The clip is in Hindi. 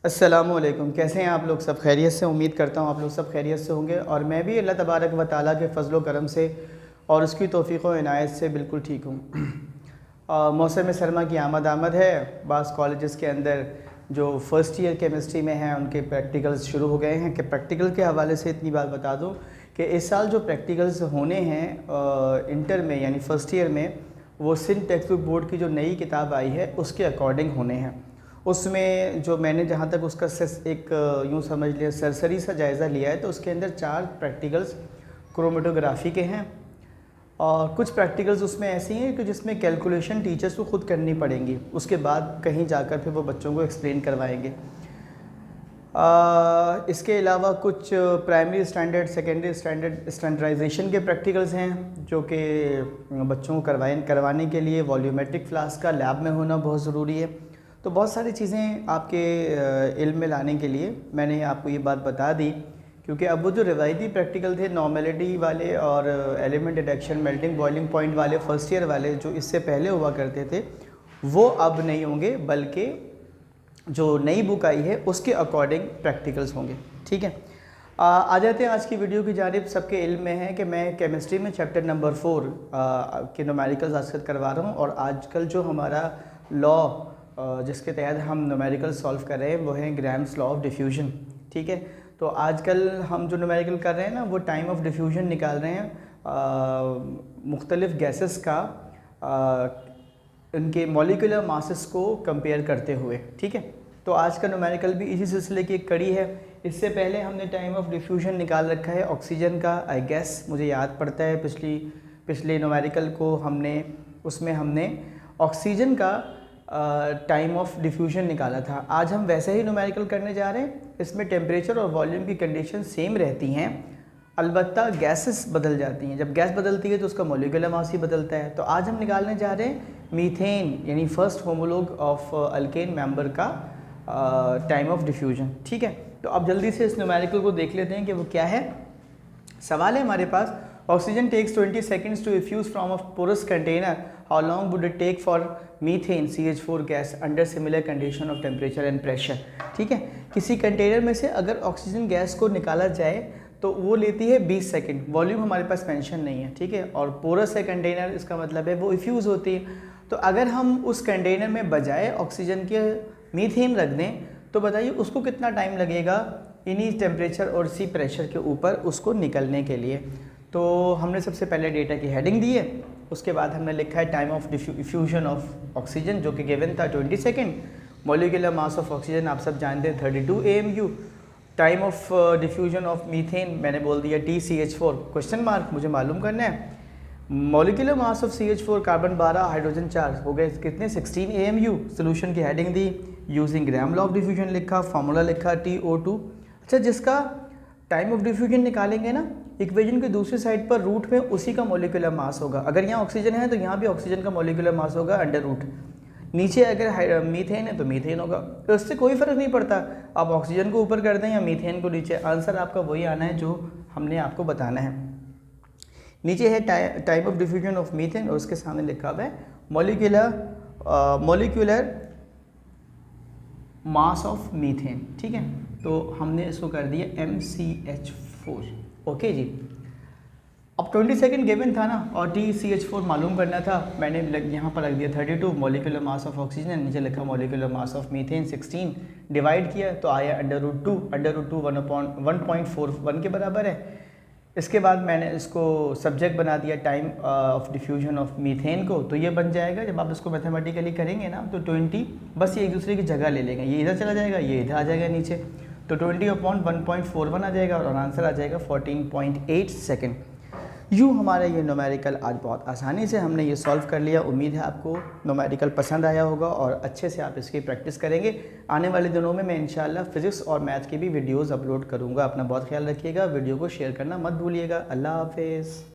अस्सलामुअलैकुम। कैसे हैं आप लोग? सब खैरियत से? उम्मीद करता हूँ आप लोग सब खैरियत से होंगे और मैं भी अल्लाह तबारक व ताला के फ़ज़ल व करम से और उसकी तौफ़ीक़ व इनायत से बिल्कुल ठीक हूँ। मौसम सरमा की आमद है। बाज़ कॉलेजेस के अंदर जो फ़र्स्ट ईयर केमिस्ट्री में हैं उनके प्रैक्टिकल्स शुरू हो गए हैं। कि प्रैक्टिकल के हवाले से इतनी बात बता दूँ कि इस साल जो प्रैक्टिकल्स होने हैं इंटर में यानी फ़र्स्ट ईयर में, वो सिंध टेक्स्ट बुक बोर्ड की जो नई किताब आई है उसके अकॉर्डिंग होने हैं। उसमें जो मैंने जहाँ तक उसका एक यूँ समझ लिया सरसरी सा जायज़ा लिया है, तो उसके अंदर 4 प्रैक्टिकल्स क्रोमेटोग्राफी के हैं और कुछ प्रैक्टिकल्स उसमें ऐसी हैं कि जिसमें कैलकुलेशन टीचर्स को ख़ुद करनी पड़ेंगी, उसके बाद कहीं जाकर फिर वो बच्चों को एक्सप्लेन करवाएंगे। इसके अलावा कुछ primary standard, secondary standard standardisation के प्रैक्टिकल्स हैं जो कि बच्चों को करवाने के लिए वॉल्यूमेट्रिक फ्लास्क का लैब में होना बहुत ज़रूरी है। तो बहुत सारी चीज़ें आपके इल्म में लाने के लिए मैंने आपको ये बात बता दी, क्योंकि अब वो जो रिवायती प्रैक्टिकल थे नॉर्मेलिटी वाले और element detection, melting boiling point वाले फर्स्ट ईयर वाले जो इससे पहले हुआ करते थे, वो अब नहीं होंगे, बल्कि जो नई बुक आई है उसके अकॉर्डिंग प्रैक्टिकल्स होंगे। ठीक है, आ जाते हैं आज की वीडियो की जानिब। सबके इल्म में है कि मैं केमिस्ट्री में चैप्टर नंबर 4 के न्यूमेरिकल्स आज करवा रहा हूँ और आजकल जो हमारा लॉ जिसके तहत हम न्यूमेरिकल सॉल्व कर रहे हैं वो है ग्राम्स लॉ ऑफ डिफ्यूजन। ठीक है, तो आजकल हम जो न्यूमेरिकल कर रहे हैं ना, वो टाइम ऑफ डिफ्यूजन निकाल रहे हैं मुख्तलिफ़ गैसेस का उनके मॉलिक्यूलर मासेस को कंपेयर करते हुए। ठीक है, तो आज का न्यूमेरिकल भी इसी सिलसिले की एक कड़ी है। इससे पहले हमने टाइम ऑफ डिफ्यूजन निकाल रखा है ऑक्सीजन का, आई गेस मुझे याद पड़ता है पिछले न्यूमेरिकल को उसमें हमने ऑक्सीजन का टाइम ऑफ डिफ्यूजन निकाला था। आज हम वैसे ही न्यूमेरिकल करने जा रहे हैं। इसमें टेम्परेचर और वॉल्यूम की कंडीशन सेम रहती हैं, अलबत्ता गैसेस बदल जाती हैं। जब गैस बदलती है तो उसका मॉलिक्यूलर मास ही बदलता है। तो आज हम निकालने जा रहे हैं मीथेन यानी first homologue of alkane member का टाइम ऑफ डिफ्यूजन। ठीक है, तो अब जल्दी से इस न्यूमेरिकल को देख लेते हैं कि वो क्या है। सवाल है हमारे पास, oxygen takes 20 seconds to effuse from a porous container, how long would it take for methane CH4 gas under similar condition of temperature and pressure. ठीक है, किसी कंटेनर में से अगर ऑक्सीजन गैस को निकाला जाए तो वो लेती है 20 सेकंड। वॉल्यूम हमारे पास मेंशन नहीं है। ठीक है, और पोरस है कंटेनर, इसका मतलब है वो इफ्यूज़ होती है। तो अगर हम उस कंटेनर में बजाय ऑक्सीजन के मीथेन रख दें तो बताइए उसको कितना टाइम लगेगा इन्हीं टेम्परेचर और इसी प्रेशर के ऊपर उसको निकलने के लिए। तो हमने सबसे पहले डेटा की हेडिंग दी है, उसके बाद हमने लिखा है time of diffusion of oxygen जो कि गिवन था 20 second. Molecular mass of oxygen आप सब जानते हैं 32 AMU। Time of diffusion of methane मैंने बोल दिया TCH4 क्वेश्चन मार्क, मुझे मालूम करना है। Molecular mass of CH4 carbon 12 hydrogen 4 हो गए कितने 16 AMU। सोल्यूशन की heading the, using gram law of diffusion लिखा, फार्मूला लिखा TO2। अच्छा, जिसका टाइम ऑफ डिफ्यूजन निकालेंगे ना, इक्वेशन के दूसरी साइड पर रूट में उसी का मॉलिक्यूलर मास होगा। अगर यहाँ ऑक्सीजन है तो यहाँ भी ऑक्सीजन का मॉलिक्यूलर मास होगा अंडर रूट। नीचे अगर मीथेन है तो मीथेन होगा, तो इससे कोई फ़र्क नहीं पड़ता आप ऑक्सीजन को ऊपर कर दें या मीथेन को नीचे, आंसर आपका वही आना है जो हमने आपको बताना है। नीचे है time of diffusion of methane और उसके सामने लिखा हुआ है मॉलिक्यूलर मास ऑफ मीथेन। ठीक है, तो हमने इसको कर दिया MCH4। ओके जी, अब 20 सेकेंड गिवन था ना और TCH4 मालूम करना था। मैंने यहाँ पर रख दिया 32 मॉलिक्यूलर मास ऑफ ऑक्सीजन, नीचे लिखा molecular mass of methane 16, divide किया तो आया √2 1.41 के बराबर है। इसके बाद मैंने इसको सब्जेक्ट बना दिया time of diffusion of methane को, तो ये बन जाएगा जब आप इसको मैथमेटिकली करेंगे ना तो 20, बस ये एक दूसरे की जगह ले लेंगे, ये इधर चला जाएगा ये इधर आ जाएगा नीचे, तो 20/1.41 आ जाएगा और आंसर आ जाएगा 14.8 सेकेंड। यूँ हमारा ये न्यूमेरिकल आज बहुत आसानी से हमने ये सॉल्व कर लिया। उम्मीद है आपको न्यूमेरिकल पसंद आया होगा और अच्छे से आप इसकी प्रैक्टिस करेंगे। आने वाले दिनों में मैं इंशाल्लाह फिज़िक्स और मैथ की भी वीडियोस अपलोड करूँगा। अपना बहुत ख्याल रखिएगा, वीडियो को शेयर करना मत भूलिएगा। अल्लाह हाफिज़।